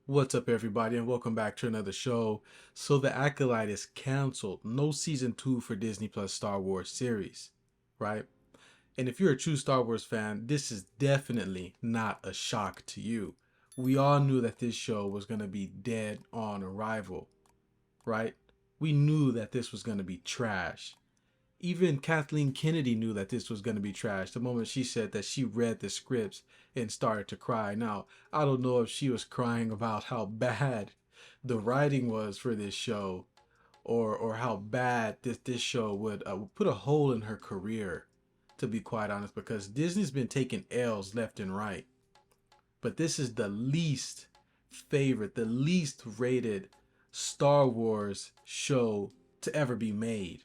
What's up, everybody, and welcome back to another show. So, The Acolyte is canceled. No season 2 for Disney Plus Star Wars series, right? And if you're a true Star Wars fan, this is definitely not a shock to you. We all knew that this show was going to be dead on arrival, right? We knew that this was going to be trash. Even Kathleen Kennedy knew that this was going to be trash the moment she said that she read the scripts and started to cry. Now, I don't know if she was crying about how bad the writing was for this show, or how bad this show would put a hole in her career, to be quite honest, because Disney's been taking L's left and right. But this is the least favorite, the least rated Star Wars show to ever be made.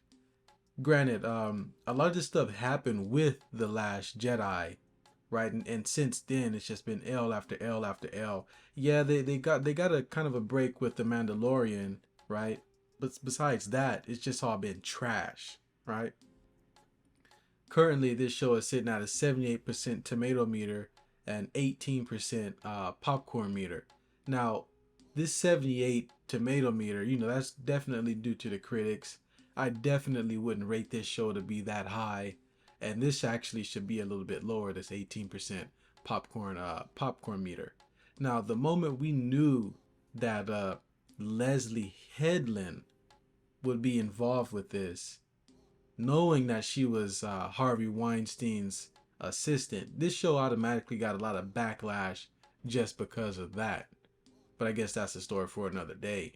Granted, a lot of this stuff happened with The Last Jedi, right? And since then it's just been L after L after L. Yeah, they got a kind of a break with The Mandalorian, right? But besides that, it's just all been trash, right? Currently this show is sitting at a 78% tomato meter and 18% popcorn meter. Now, this 78 tomato meter, that's definitely due to the critics. I definitely wouldn't rate this show to be that high, and this actually should be a little bit lower. This 18% popcorn meter. Now, the moment we knew that Leslie Headland would be involved with this, knowing that she was Harvey Weinstein's assistant, this show automatically got a lot of backlash just because of that. But I guess that's a story for another day.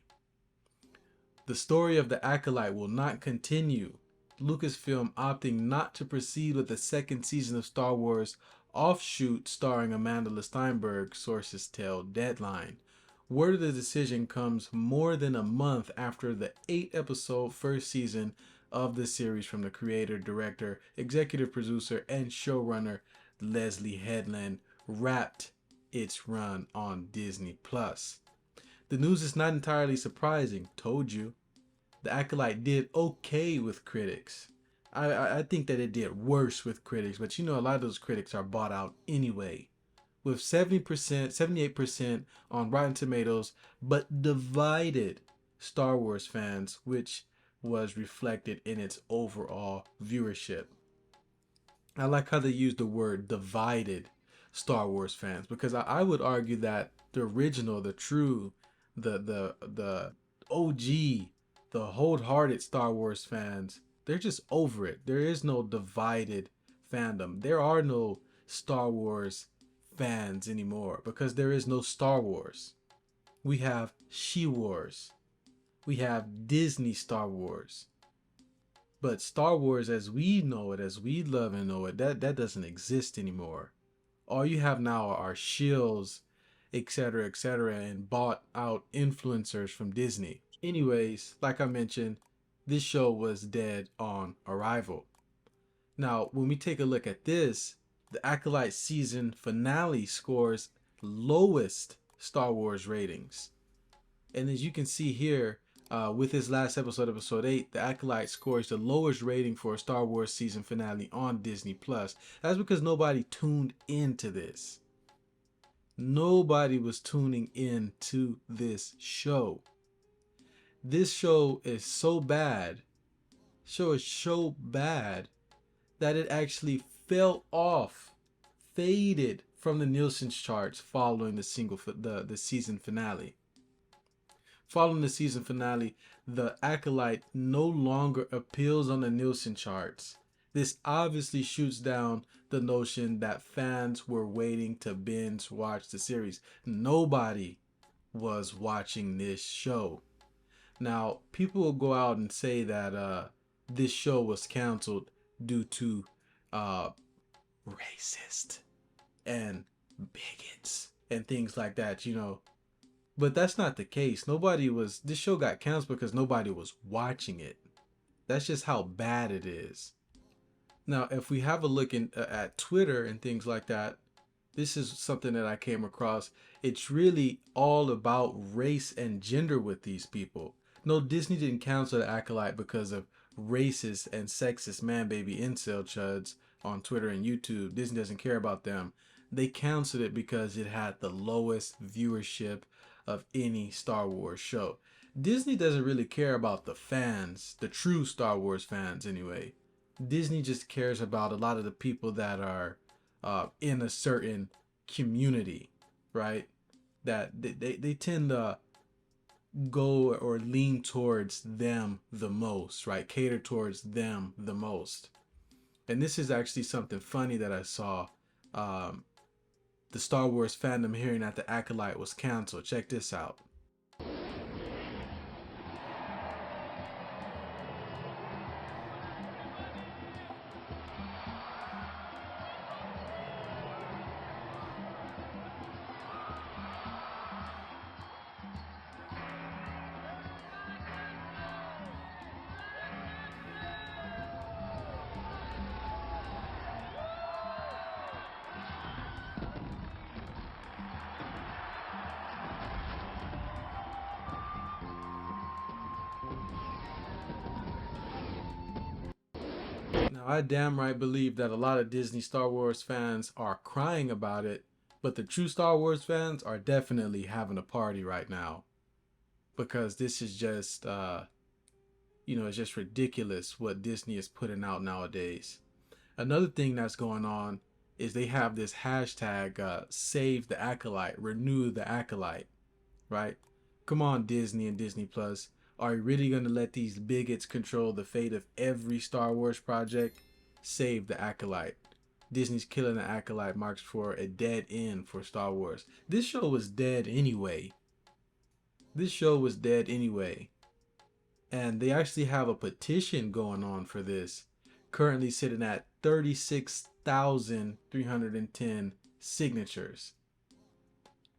The story of the Acolyte will not continue. Lucasfilm opting not to proceed with the second season of Star Wars offshoot starring Amanda Steinberg, sources tell Deadline. Word of the decision comes more than a month after the 8-episode first season of the series from the creator, director, executive producer, and showrunner Leslie Headland wrapped its run on Disney Plus. The news is not entirely surprising. Told you. The Acolyte did okay with critics. I think that it did worse with critics, but a lot of those critics are bought out anyway. With 70%, 78% on Rotten Tomatoes, but divided Star Wars fans, which was reflected in its overall viewership. I like how they use the word divided Star Wars fans, because I would argue that the original, the true, the OG, the wholehearted Star Wars fans, they're just over it. There is no divided fandom. There are no Star Wars fans anymore because there is no Star Wars. We have She Wars. We have Disney Star Wars. But Star Wars as we know it, as we love and know it, that doesn't exist anymore. All you have now are shills, etc., and bought out influencers from Disney. Anyways, like I mentioned, this show was dead on arrival. Now, when we take a look at this, the Acolyte season finale scores lowest Star Wars ratings. And as you can see here, with his last episode, episode 8, the Acolyte scores the lowest rating for a Star Wars season finale on Disney Plus. That's because nobody tuned into this. Nobody was tuning in to this show. This show is so bad. That it actually fell off, faded from the Nielsen charts following the season finale. Following the season finale, the Acolyte no longer appeals on the Nielsen charts. This obviously shoots down the notion that fans were waiting to binge watch the series. Nobody was watching this show. Now, people will go out and say that this show was canceled due to racist and bigots and things like that. But that's not the case. This show got canceled because nobody was watching it. That's just how bad it is. Now, if we have a look at Twitter and things like that, this is something that I came across. It's really all about race and gender with these people. No, Disney didn't cancel the Acolyte because of racist and sexist man baby incel chuds on Twitter and YouTube. Disney doesn't care about them. They canceled it because it had the lowest viewership of any Star Wars show. Disney doesn't really care about the fans, the true Star Wars fans anyway. Disney just cares about a lot of the people that are in a certain community, right? That they tend to go or lean towards them the most, right? Cater towards them the most. And this is actually something funny that I saw. Um, the Star Wars fandom hearing that the Acolyte was canceled. Check this out. Now, I damn right believe that a lot of Disney Star Wars fans are crying about it, but the true Star Wars fans are definitely having a party right now because this is just, it's just ridiculous what Disney is putting out nowadays. Another thing that's going on is they have this hashtag, save the Acolyte, renew the Acolyte, right? Come on, Disney and Disney Plus. Are you really going to let these bigots control the fate of every Star Wars project? Save the Acolyte. Disney's killing the Acolyte marks for a dead end for Star Wars. This show was dead anyway. This show was dead anyway. And they actually have a petition going on for this, currently sitting at 36,310 signatures.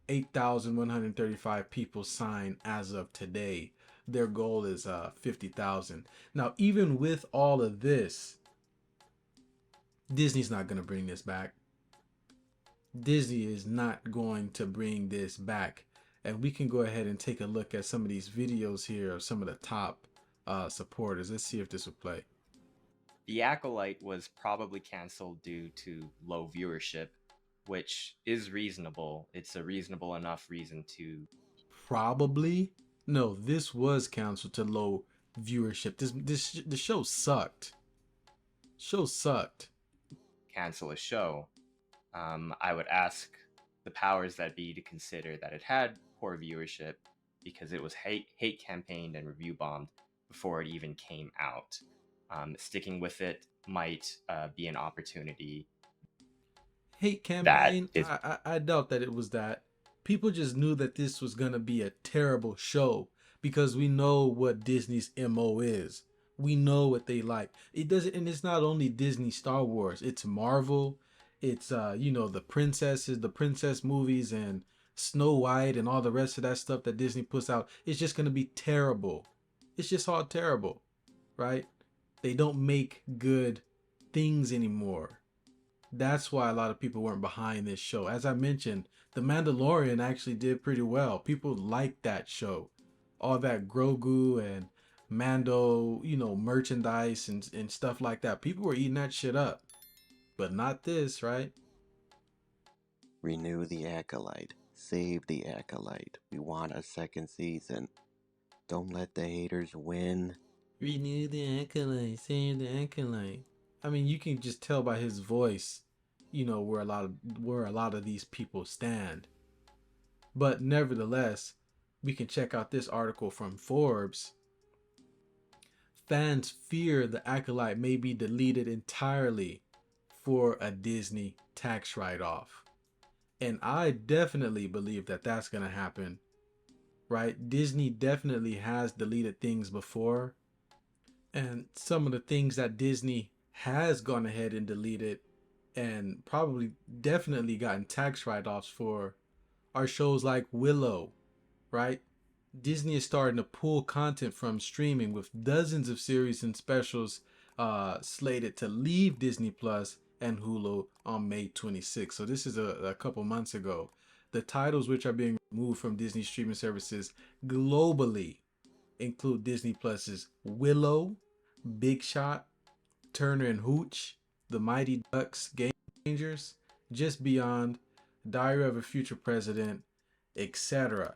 8,135 people signed as of today. Their goal is 50,000. Now, even with all of this, Disney's not going to bring this back. Disney is not going to bring this back. And we can go ahead and take a look at some of these videos here of some of the top supporters. Let's see if this will play. The Acolyte was probably canceled due to low viewership, which is reasonable. It's a reasonable enough reason to... Probably? No, this was canceled to low viewership. The show sucked. Show sucked. Cancel a show. I would ask the powers that be to consider that it had poor viewership because it was hate campaigned and review bombed before it even came out. Sticking with it might be an opportunity. Hate campaign? I doubt that it was that. People just knew that this was going to be a terrible show because we know what Disney's MO is. We know what they like. It doesn't, and it's not only Disney Star Wars. It's Marvel. It's the princesses, the princess movies, and Snow White, and all the rest of that stuff that Disney puts out. It's just gonna be terrible. It's just all terrible, right? They don't make good things anymore. That's why a lot of people weren't behind this show. As I mentioned, The Mandalorian actually did pretty well. People liked that show. All that Grogu and Mando, merchandise and stuff like that. People were eating that shit up. But not this, right? Renew the Acolyte. Save the Acolyte. We want a second season. Don't let the haters win. Renew the Acolyte. Save the Acolyte. I mean, you can just tell by his voice, where a lot of these people stand. But nevertheless, we can check out this article from Forbes. Fans fear the Acolyte may be deleted entirely for a Disney tax write-off. And I definitely believe that that's going to happen, right? Disney definitely has deleted things before. And some of the things that Disney has gone ahead and deleted and probably definitely gotten tax write-offs for are shows like Willow, right? Disney is starting to pull content from streaming with dozens of series and specials slated to leave Disney Plus and Hulu on May 26th. So this is a couple months ago. The titles which are being removed from Disney streaming services globally include Disney Plus's Willow, Big Shot, Turner and Hooch, The Mighty Ducks Game Changers, Just Beyond, Diary of a Future President, etc.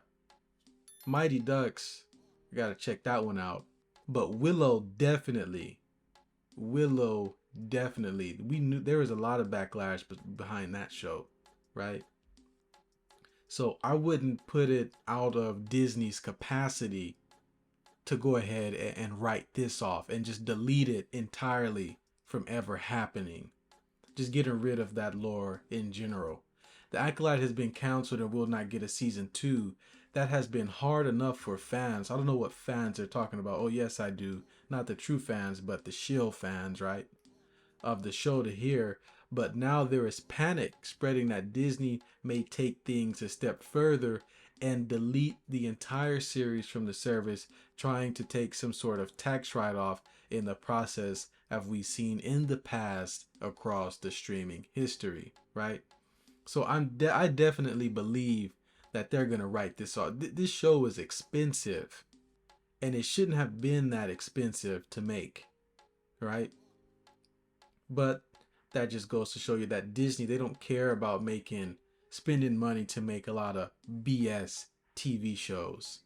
Mighty Ducks, I gotta check that one out. But Willow definitely. We knew there was a lot of backlash behind that show, right? So I wouldn't put it out of Disney's capacity to go ahead and write this off and just delete it entirely from ever happening. Just getting rid of that lore in general. The Acolyte has been canceled and will not get a season 2. That has been hard enough for fans. I don't know what fans are talking about. Oh, yes, I do. Not the true fans, but the shill fans, right? Of the show to hear. But now there is panic spreading that Disney may take things a step further and delete the entire series from the service, trying to take some sort of tax write off in the process, as we've seen in the past across the streaming history, right? So I definitely believe that they're gonna write this off. This show is expensive, and it shouldn't have been that expensive to make, right? But that just goes to show you that Disney, they don't care about spending money to make a lot of BS TV shows.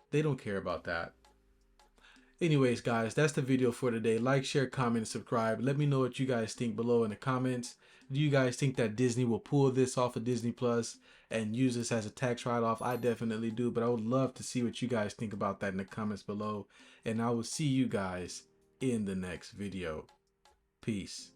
They don't care about that. Anyways, guys, that's the video for today. Like, share, comment, and subscribe. Let me know what you guys think below in the comments. Do you guys think that Disney will pull this off of Disney Plus and use this as a tax write-off? I definitely do, but I would love to see what you guys think about that in the comments below. And I will see you guys in the next video. Peace.